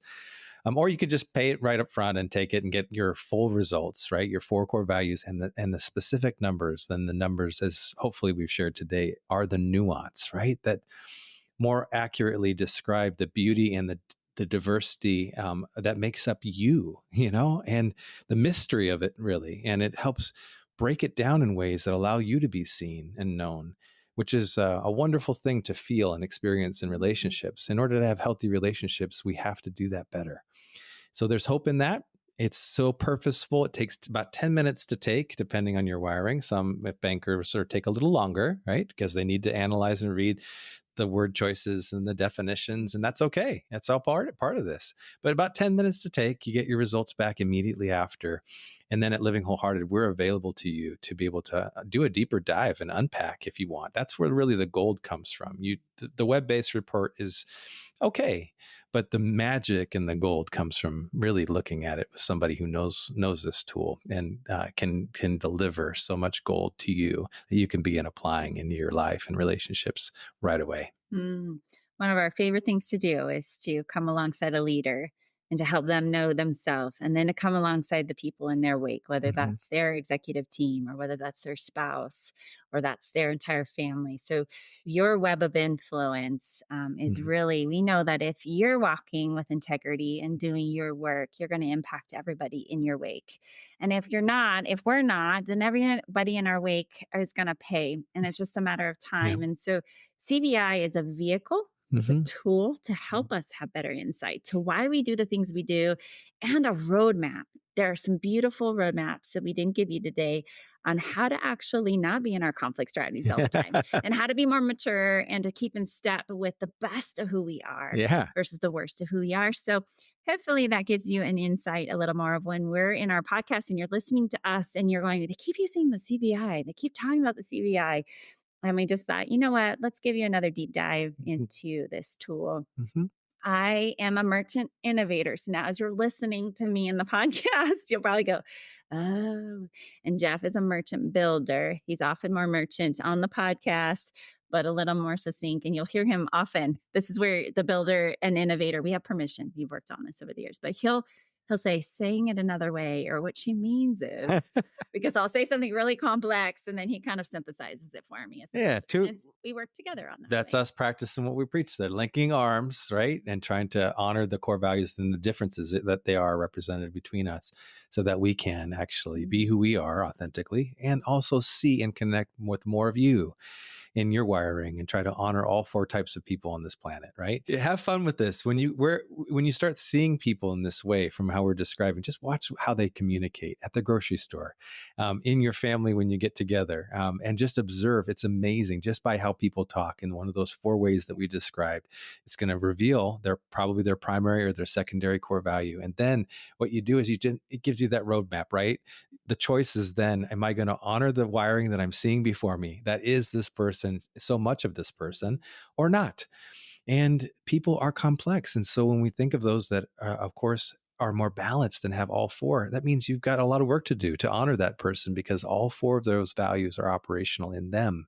Or you could just pay it right up front and take it and get your full results, right? Your 4 core values and the specific numbers. Then the numbers, as hopefully we've shared today, are the nuance, right? That more accurately describe the beauty and the diversity that makes up you, and the mystery of it, really. And it helps break it down in ways that allow you to be seen and known, which is a wonderful thing to feel and experience in relationships. In order to have healthy relationships, we have to do that better. So there's hope in that. It's so purposeful. It takes about 10 minutes to take, depending on your wiring. Some bankers sort of take a little longer, right? Because they need to analyze and read the word choices and the definitions, and that's okay. That's all part of this. But about 10 minutes to take, you get your results back immediately after. And then at Living Wholehearted, we're available to you to be able to do a deeper dive and unpack if you want. That's where really the gold comes from. The web-based report is okay, but the magic and the gold comes from really looking at it with somebody who knows this tool and can deliver so much gold to you that you can begin applying into your life and relationships right away. One of our favorite things to do is to come alongside a leader and to help them know themselves, and then to come alongside the people in their wake, whether that's their executive team or whether that's their spouse or that's their entire family. So your web of influence is really, we know that if you're walking with integrity and doing your work, you're going to impact everybody in your wake. And if we're not, then everybody in our wake is going to pay. And it's just a matter of time. Yeah. And so CVI is a vehicle. It's a tool to help us have better insight to why we do the things we do, and a roadmap. There are some beautiful roadmaps that we didn't give you today on how to actually not be in our conflict strategies all the time and how to be more mature and to keep in step with the best of who we are versus the worst of who we are. So hopefully that gives you an insight a little more of when we're in our podcast and you're listening to us and you're going, they keep using the CVI. They keep talking about the CVI. And we just thought, you know what, let's give you another deep dive into this tool. I am a merchant innovator. So now as you're listening to me in the podcast, you'll probably go, oh, and Jeff is a merchant builder. He's often more merchant on the podcast, but a little more succinct. And you'll hear him often. This is where the builder and innovator, we have permission. We've worked on this over the years, but he'll say, saying it another way, or what she means is, because I'll say something really complex and then he kind of synthesizes it for me. Yeah. We work together on that. That's us practicing what we preach there, linking arms, right? And trying to honor the core values and the differences that they are represented between us so that we can actually be who we are authentically and also see and connect with more of you in your wiring and try to honor all 4 types of people on this planet, right? Have fun with this. When you start seeing people in this way from how we're describing, just watch how they communicate at the grocery store, in your family when you get together, and just observe. It's amazing just by how people talk in one of those 4 ways that we described. It's going to reveal probably their primary or their secondary core value. And then what you do is it gives you that roadmap, right? The choice is then, am I going to honor the wiring that I'm seeing before me? That is this person, so much of this person, or not? And people are complex. And so when we think of those that, of course, are more balanced and have all 4, that means you've got a lot of work to do to honor that person, because all 4 of those values are operational in them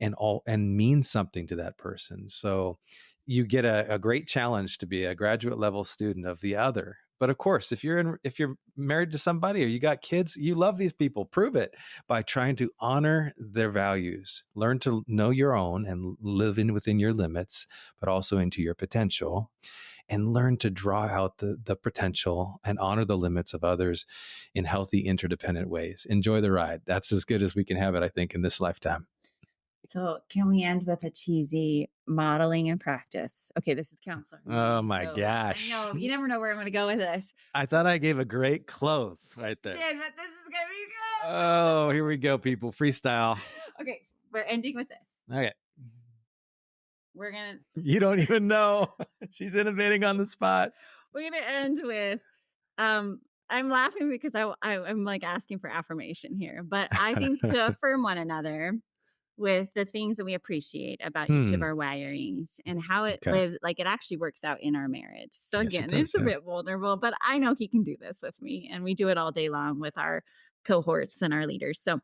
and mean something to that person. So you get a great challenge to be a graduate level student of the other. But of course, if you're married to somebody or you got kids, you love these people. Prove it by trying to honor their values. Learn to know your own and live within your limits, but also into your potential. And learn to draw out the potential and honor the limits of others in healthy, interdependent ways. Enjoy the ride. That's as good as we can have it, I think, in this lifetime. So can we end with a cheesy modeling and practice? Okay, this is counselor. Oh my So, gosh. I know, you never know where I'm going to go with this. I thought I gave a great close right there. Did, but this is going to be good. Oh, here we go, people. Freestyle. Okay, we're ending with this. Okay. We're going to... You don't even know. She's innovating on the spot. We're going to end with... I'm laughing because I'm like asking for affirmation here, but I think to affirm one another with the things that we appreciate about each of our wirings and how it lives, like it actually works out in our marriage. So Yes, again, it does, it's a bit vulnerable, but I know he can do this with me, and we do it all day long with our cohorts and our leaders. So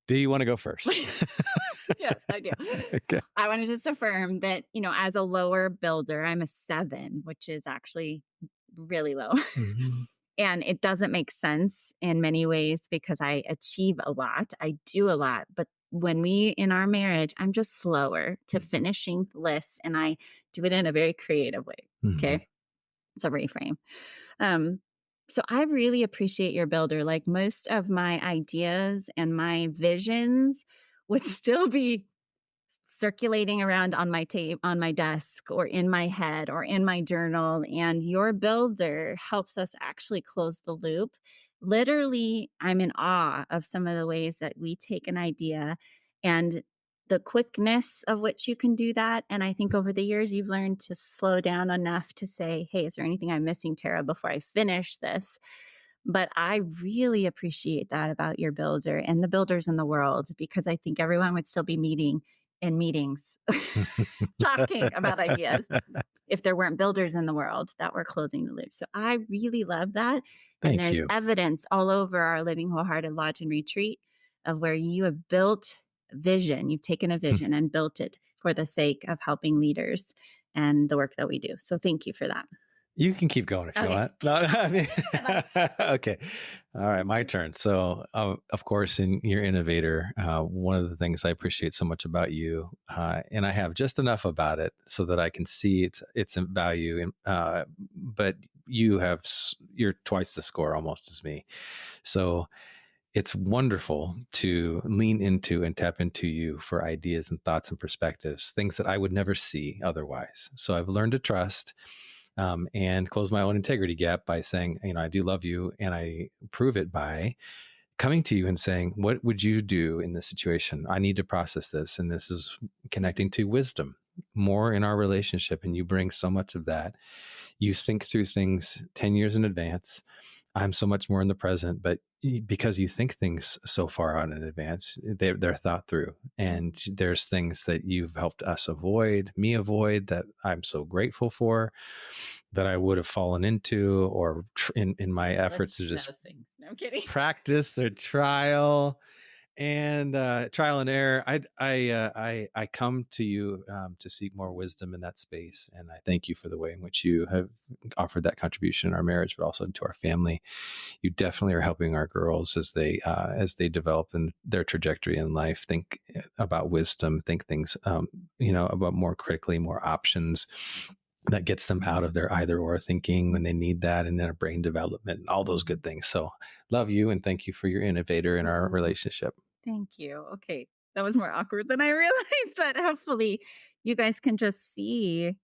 do you want to go first? Yes, I do. Okay. I want to just affirm that, as a lower builder, I'm a 7, which is actually really low. Mm-hmm. And it doesn't make sense in many ways because I achieve a lot. I do a lot. But when in our marriage, I'm just slower to finishing lists, and I do it in a very creative way. Mm-hmm. Okay. It's a reframe. So I really appreciate your builder. Like most of my ideas and my visions would still be circulating around on my on my desk or in my head or in my journal, and your builder helps us actually close the loop. Literally, I'm in awe of some of the ways that we take an idea and the quickness of which you can do that. And I think over the years, you've learned to slow down enough to say, hey, is there anything I'm missing, Terra, before I finish this? But I really appreciate that about your builder and the builders in the world, because I think everyone would still be meeting in meetings talking about ideas if there weren't builders in the world that were closing the loop. So I really love that. Thank and there's you. evidence all over our Living Wholehearted Lodge and Retreat of where you have built vision. You've taken a vision and built it for the sake of helping leaders and the work that we do. So thank you for that. You can keep going if you want. No, I mean, okay. All right, my turn. So, of course, in your innovator, one of the things I appreciate so much about you, and I have just enough about it so that I can see its value. But you're twice the score almost as me. So it's wonderful to lean into and tap into you for ideas and thoughts and perspectives, things that I would never see otherwise. So I've learned to trust. And close my own integrity gap by saying, I do love you. And I prove it by coming to you and saying, what would you do in this situation? I need to process this. And this is connecting to wisdom more in our relationship. And you bring so much of that. You think through things 10 years in advance. I'm so much more in the present, but because you think things so far out in advance, they're thought through. And there's things that you've helped us avoid that I'm so grateful for, that I would have fallen into or in my efforts to just things. No, I'm kidding. Practice or trial and error. I come to you to seek more wisdom in that space, and I thank you for the way in which you have offered that contribution in our marriage, but also into our family. You definitely are helping our girls as they develop in their trajectory in life. Think about wisdom. Think things about more critically, more options. That gets them out of their either or thinking when they need that, and their brain development and all those good things. So love you and thank you for your innovator in our relationship. Thank you. Okay. That was more awkward than I realized, but hopefully you guys can just see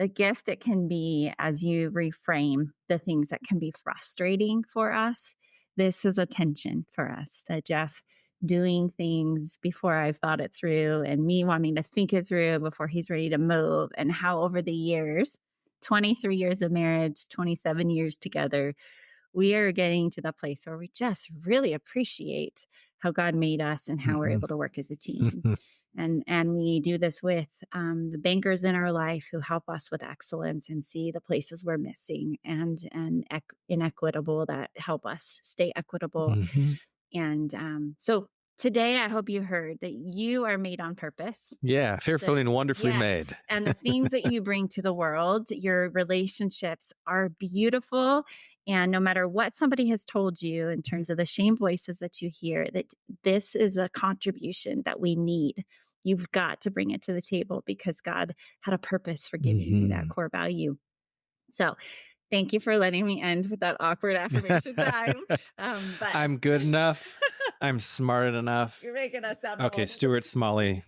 the gift it can be as you reframe the things that can be frustrating for us. This is a tension for us, that Jeff doing things before I've thought it through and me wanting to think it through before he's ready to move, and how over the years, 23 years of marriage, 27 years together, we are getting to the place where we just really appreciate how God made us and how we're able to work as a team. And we do this with the bankers in our life who help us with excellence and see the places we're missing and inequitable that help us stay equitable. And so today, I hope you heard that you are made on purpose. Yeah, fearfully and wonderfully made. And the things that you bring to the world, your relationships are beautiful. And no matter what somebody has told you in terms of the shame voices that you hear, that this is a contribution that we need. You've got to bring it to the table because God had a purpose for giving you that core value. So thank you for letting me end with that awkward affirmation time. But I'm good enough. I'm smart enough. You're making us sound Okay, old. Stuart Smalley.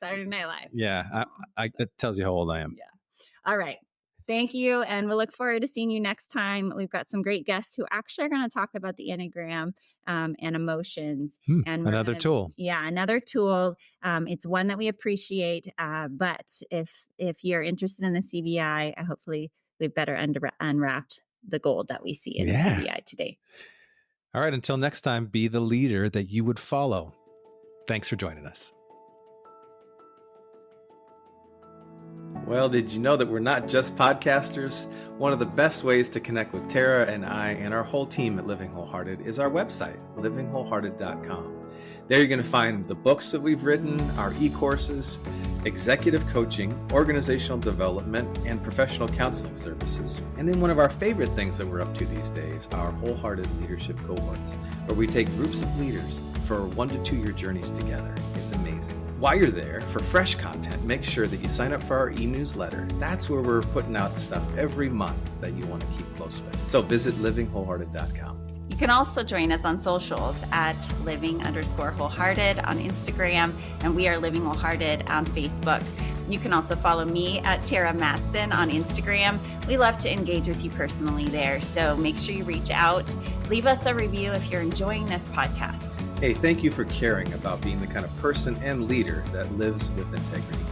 Saturday Night Live. Yeah, that tells you how old I am. Yeah. All right. Thank you. And we'll look forward to seeing you next time. We've got some great guests who actually are going to talk about the Enneagram and emotions. And Another tool. Yeah, another tool. It's one that we appreciate. But if you're interested in the CVI, hopefully we've better unwrapped the gold that we see in the CVI today. All right. Until next time, be the leader that you would follow. Thanks for joining us. Well, did you know that we're not just podcasters? One of the best ways to connect with Terra and I and our whole team at Living Wholehearted is our website, livingwholehearted.com. There you're going to find the books that we've written, our e-courses, executive coaching, organizational development, and professional counseling services. And then one of our favorite things that we're up to these days, our Wholehearted Leadership Cohorts, where we take groups of leaders for 1 to 2 year journeys together. It's amazing. While you're there, for fresh content, make sure that you sign up for our e-newsletter. That's where we're putting out stuff every month that you want to keep close with. So visit livingwholehearted.com. You can also join us on socials at living_wholehearted on Instagram, and we are Living Wholehearted on Facebook. You can also follow me at Terra Mattson on Instagram. We love to engage with you personally there, so make sure you reach out. Leave us a review if you're enjoying this podcast. Hey, thank you for caring about being the kind of person and leader that lives with integrity.